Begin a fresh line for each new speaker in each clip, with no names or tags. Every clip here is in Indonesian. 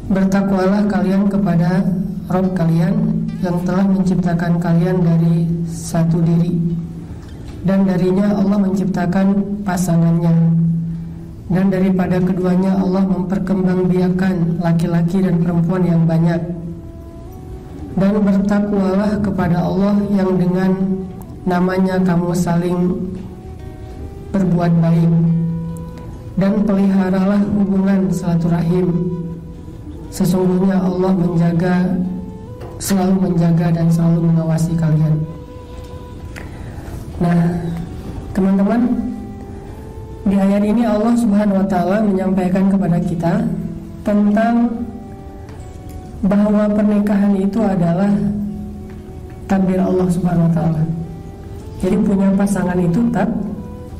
Bertakwalah kalian kepada Rabb kalian yang telah menciptakan kalian dari satu diri, dan darinya Allah menciptakan pasangannya, dan daripada keduanya Allah memperkembangbiakan laki-laki dan perempuan yang banyak. Dan bertakwalah kepada Allah yang dengan namanya kamu saling berbuat baik, dan peliharalah hubungan silaturahim. Sesungguhnya Allah selalu menjaga dan selalu mengawasi kalian. Nah, teman-teman, di ayat ini Allah Subhanahu wa taala menyampaikan kepada kita tentang bahwa pernikahan itu adalah takdir Allah Subhanahu wa taala. Jadi punya pasangan itu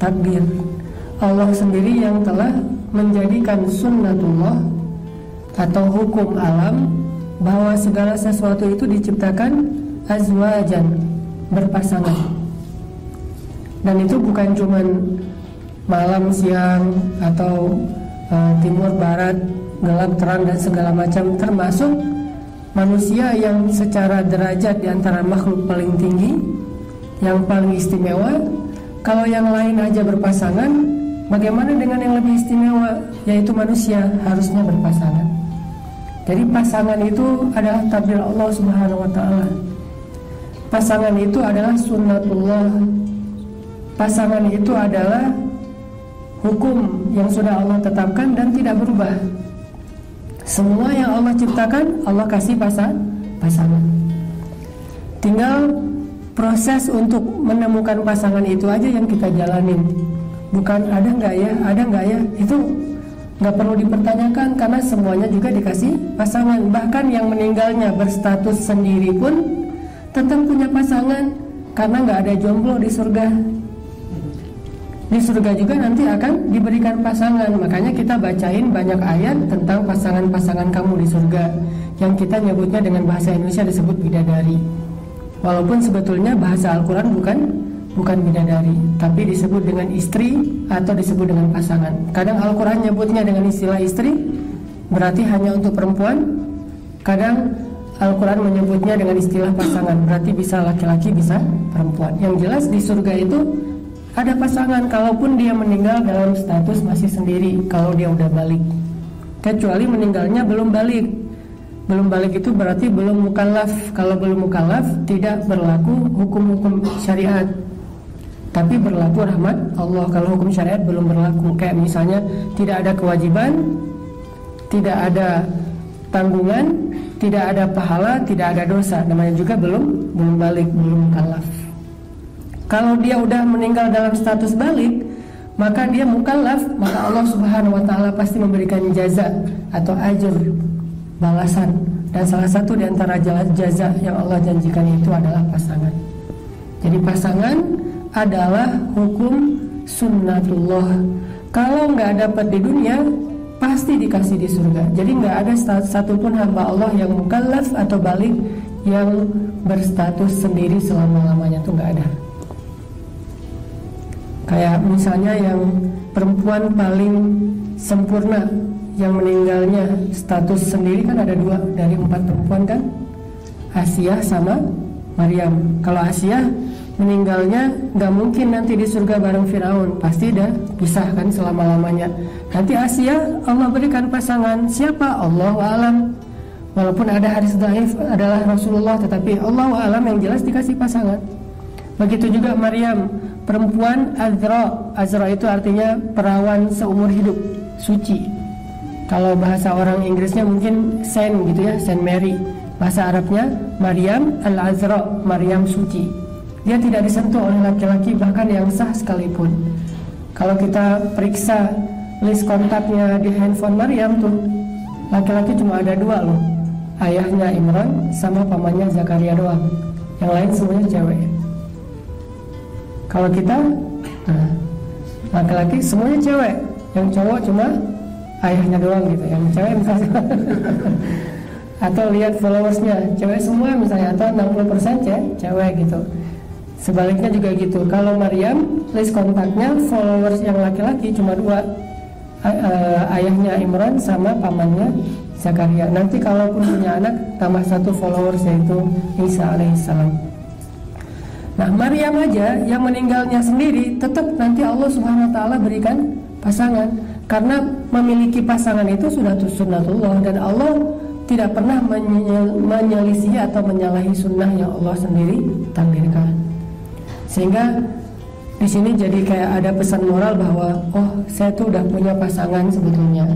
takdir Allah sendiri yang telah menjadikan sunnatullah atau hukum alam bahwa segala sesuatu itu diciptakan azwajan, berpasangan. Dan itu bukan cuman malam siang atau timur barat, gelap terang dan segala macam, termasuk manusia yang secara derajat di antara makhluk paling tinggi, yang paling istimewa. Kalau yang lain aja berpasangan, bagaimana dengan yang lebih istimewa, yaitu manusia harusnya berpasangan. Jadi pasangan itu adalah takdir Allah Subhanahu wa taala. Pasangan itu adalah sunnatullah. Pasangan itu adalah hukum yang sudah Allah tetapkan dan tidak berubah. Semua yang Allah ciptakan, Allah kasih pasangan. Tinggal proses untuk menemukan pasangan itu aja yang kita jalanin. Bukan ada nggak ya, itu nggak perlu dipertanyakan karena semuanya juga dikasih pasangan. Bahkan yang meninggalnya berstatus sendiri pun tetap punya pasangan, karena nggak ada jomblo di surga. Di surga juga nanti akan diberikan pasangan. Makanya kita bacain banyak ayat tentang pasangan-pasangan kamu di surga, yang kita nyebutnya dengan bahasa Indonesia disebut bidadari. Walaupun sebetulnya bahasa Al-Quran bukan bidadari, tapi disebut dengan istri atau disebut dengan pasangan. Kadang Al-Quran nyebutnya dengan istilah istri, berarti hanya untuk perempuan. Kadang Al-Quran menyebutnya dengan istilah pasangan, berarti bisa laki-laki bisa perempuan. Yang jelas di surga itu ada pasangan, kalaupun dia meninggal dalam status masih sendiri, kalau dia udah balik. Kecuali meninggalnya belum balik. Belum balik itu berarti belum mukallaf. Kalau belum mukallaf tidak berlaku hukum-hukum syariat, tapi berlaku rahmat Allah. Kalau hukum syariat belum berlaku, kayak misalnya tidak ada kewajiban, tidak ada tanggungan, tidak ada pahala, tidak ada dosa, namanya juga belum balik, belum mukallaf. Kalau dia udah meninggal dalam status balik, maka dia mukallaf, maka Allah Subhanahu wa taala pasti memberikan jaza atau ajr, balasan. Dan salah satu di antara jaza yang Allah janjikan itu adalah pasangan. Jadi pasangan adalah hukum sunnatullah. Kalau nggak dapat di dunia, pasti dikasih di surga. Jadi nggak ada satupun hamba Allah yang mukallaf atau balik yang berstatus sendiri selama-lamanya, tuh nggak ada. Kayak misalnya yang perempuan paling sempurna yang meninggalnya status sendiri kan ada 2 dari 4 perempuan kan, Asia sama Maryam. Kalau Asia meninggalnya nggak mungkin nanti di surga bareng Firaun, pasti dah pisah kan selama-lamanya. Nanti Asia Allah berikan pasangan, siapa? Allahu a'lam. Walaupun ada hadis dhaif adalah Rasulullah, tetapi Allahu a'lam, yang jelas dikasih pasangan. Begitu juga Maryam, perempuan Azra itu artinya perawan seumur hidup, suci. Kalau bahasa orang Inggrisnya mungkin Saint gitu ya, Saint Mary. Bahasa Arabnya Maryam al-Azra, Maryam suci. Dia tidak disentuh oleh laki-laki, bahkan yang sah sekalipun. Kalau kita periksa list kontaknya di handphone Maryam tuh, laki-laki cuma ada 2 loh. Ayahnya Imran sama pamannya Zakaria doang. Yang lain semuanya cewek. Kalau kita, laki-laki semuanya cewek, yang cowok cuma ayahnya doang gitu, yang cewek misalnya. Atau lihat followersnya, cewek semua misalnya, atau 60% cewek gitu. Sebaliknya juga gitu. Kalau Maryam, list kontaknya followers yang laki-laki cuma 2, ayahnya Imran sama pamannya Zakaria. Nanti kalaupun punya anak, tambah 1 followers yaitu Isa alaihissalam. Nah, Maryam aja yang meninggalnya sendiri, tetap nanti Allah Subhanahu wa taala berikan pasangan. Karena memiliki pasangan itu sudah sunnatullah, dan Allah tidak pernah menyelisih atau menyalahi sunnah yang Allah sendiri takdirkan. Sehingga di sini jadi kayak ada pesan moral bahwa saya tuh udah punya pasangan sebetulnya.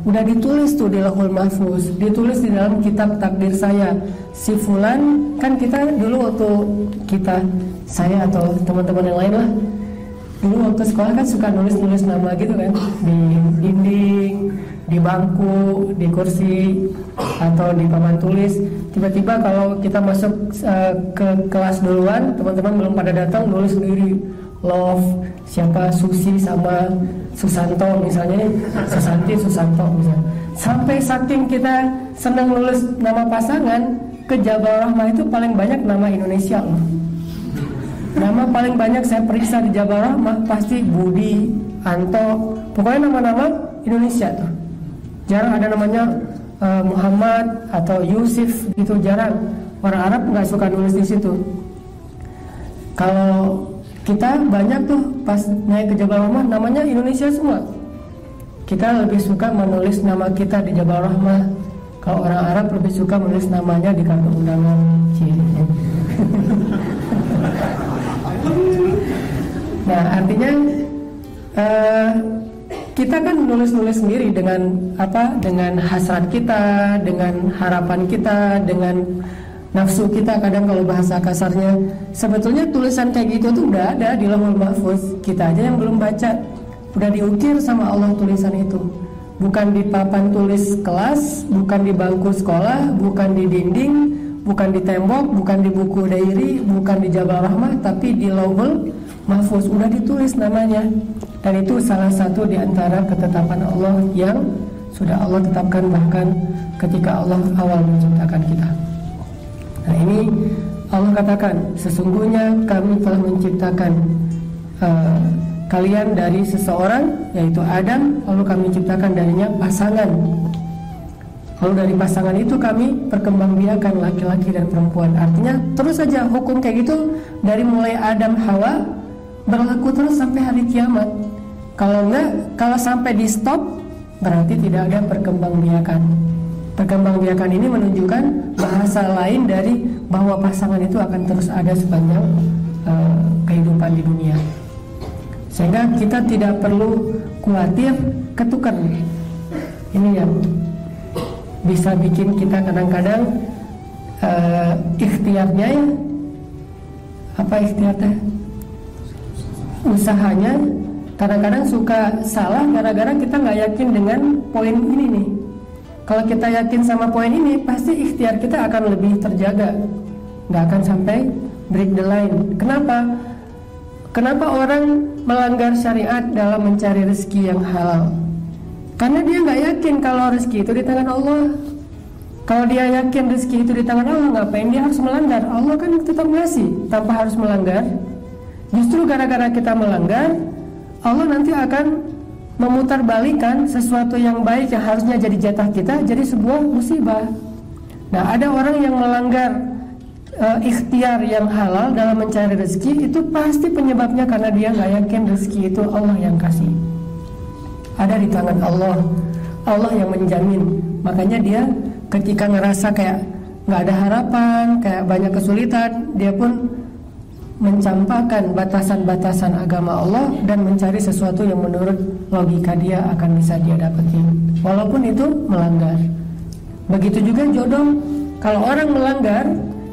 Udah ditulis tuh di Lauhul Mahfuz, ditulis di dalam kitab takdir saya. Si fulan, kan kita dulu waktu saya atau teman-teman yang lain lah, dulu waktu sekolah kan suka nulis-nulis nama gitu kan, di dinding, di bangku, di kursi, atau di papan tulis. Tiba-tiba kalau kita masuk ke kelas duluan, teman-teman belum pada datang, nulis sendiri love siapa, Susi sama Susanto misalnya nih, Susanto misalnya. Sampai saking kita senang nulis nama pasangan, ke Jabal Rahmah itu paling banyak nama Indonesia loh. Nama paling banyak saya periksa di Jabal Rahmah pasti Budi, Anto, pokoknya nama-nama Indonesia tuh. Jarang ada namanya Muhammad atau Yusuf, itu jarang. Orang Arab nggak suka nulis di situ. Kalau kita banyak tuh pas naik ke Jabal Rahmah namanya Indonesia semua. Kita lebih suka menulis nama kita di Jabal Rahmah. Kalau orang Arab lebih suka menulis namanya di kartu undangan. Nah, artinya kita kan nulis-nulis sendiri dengan dengan hasrat kita, dengan harapan kita, dengan nafsu kita. Kadang kalau bahasa kasarnya, sebetulnya tulisan kayak gitu tuh udah ada di Lauhul Mahfuz. Kita aja yang belum baca. Udah diukir sama Allah tulisan itu. Bukan di papan tulis kelas, bukan di bangku sekolah, bukan di dinding, bukan di tembok, bukan di buku diary, bukan di Jabal Rahmah, tapi di Lauhul Mahfuz udah ditulis namanya. Dan itu salah satu di antara ketetapan Allah yang sudah Allah tetapkan bahkan ketika Allah awal menciptakan kita. Nah, ini Allah katakan, sesungguhnya kami telah menciptakan kalian dari seseorang, yaitu Adam, lalu kami ciptakan darinya pasangan. Lalu dari pasangan itu kami perkembangbiakan laki-laki dan perempuan. Artinya terus saja hukum kayak gitu dari mulai Adam Hawa berlaku terus sampai hari kiamat. Kalau enggak, kalau sampai di stop, berarti tidak ada perkembangbiakan. Perkembangbiakan ini menunjukkan bahasa lain dari bahwa pasangan itu akan terus ada sepanjang kehidupan di dunia. Sehingga kita tidak perlu khawatir ketukar. Ini yang bisa bikin kita kadang-kadang ikhtiarnya ya, apa ikhtiarnya? Usahanya kadang-kadang suka salah gara-gara kita nggak yakin dengan poin ini nih. Kalau kita yakin sama poin ini, pasti ikhtiar kita akan lebih terjaga, nggak akan sampai break the line. Kenapa orang melanggar syariat dalam mencari rezeki yang halal? Karena dia nggak yakin kalau rezeki itu di tangan Allah. Kalau dia yakin rezeki itu di tangan Allah, ngapain dia harus melanggar? Allah kan tetap ngasih tanpa harus melanggar. Justru gara-gara kita melanggar, Allah nanti akan memutarbalikan sesuatu yang baik yang harusnya jadi jatah kita jadi sebuah musibah. Nah, ada orang yang melanggar ikhtiar yang halal dalam mencari rezeki, itu pasti penyebabnya karena dia nggak yakin rezeki itu Allah yang kasih. Ada di tangan Allah, Allah yang menjamin. Makanya dia ketika ngerasa kayak nggak ada harapan, kayak banyak kesulitan, dia pun mencampakkan batasan-batasan agama Allah dan mencari sesuatu yang menurut logika dia akan bisa dia dapetin, walaupun itu melanggar. Begitu juga jodoh. Kalau orang melanggar,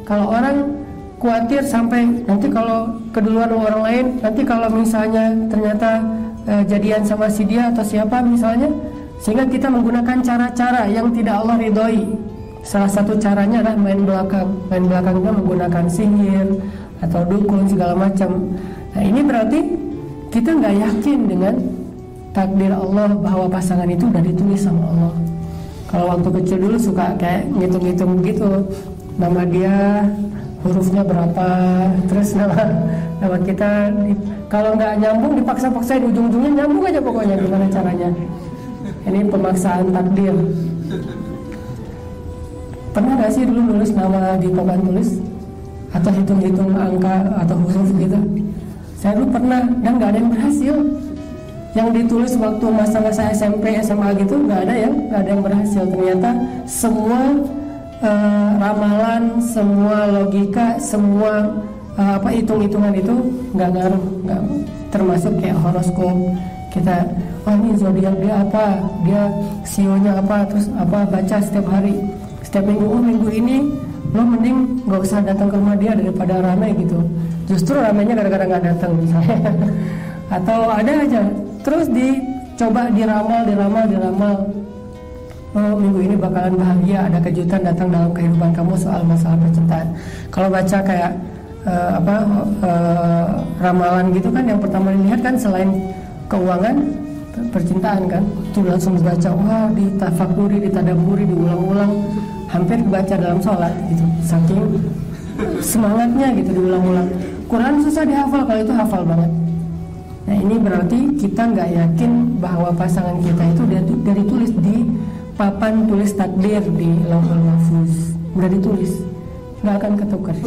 kalau orang khawatir sampai nanti kalau keduluan orang lain, nanti kalau misalnya ternyata jadian sama si dia atau siapa misalnya, sehingga kita menggunakan cara-cara yang tidak Allah ridhoi. Salah satu caranya adalah main belakang itu menggunakan sihir atau dukun segala macam. Nah, ini berarti kita nggak yakin dengan takdir Allah bahwa pasangan itu udah ditulis sama Allah. Kalau waktu kecil dulu suka kayak ngitung-ngitung gitu, nama dia hurufnya berapa, terus nama kita kalau nggak nyambung dipaksa-paksain, ujung-ujungnya nyambung aja pokoknya gimana caranya. Ini pemaksaan takdir. Pernah gak sih dulu nulis nama di papan tulis? Atau hitung-hitung angka atau huruf gitu? Saya dulu pernah, dan gak ada yang berhasil. Yang ditulis waktu masa-masa SMP, SMA gitu gak ada yang berhasil. Ternyata semua ramalan, semua logika, semua hitung-hitungan itu nggak ngaruh, nggak termasuk kayak horoskop. Kita, oh ini zodiak dia apa, dia sionya apa, terus apa baca setiap hari, setiap minggu. Oh minggu ini lo mending nggak usah datang ke rumah dia daripada ramai gitu. Justru ramainya gara-gara nggak datang misalnya. Atau ada aja, terus dicoba diramal. Oh minggu ini bakalan bahagia, ada kejutan datang dalam kehidupan kamu soal masalah percintaan. Kalau baca kayak ramalan gitu kan, yang pertama dilihat kan selain keuangan, percintaan kan, tuh langsung dibaca, wah ditafakuri, ditadaburi, diulang-ulang, hampir dibaca dalam sholat gitu, saking semangatnya gitu diulang-ulang. Quran susah dihafal, kalau itu hafal banget. Nah ini berarti kita nggak yakin bahwa pasangan kita itu dari tulis di papan tulis takdir di Lauhul Mahfuz, udah ditulis, nggak akan ketukar.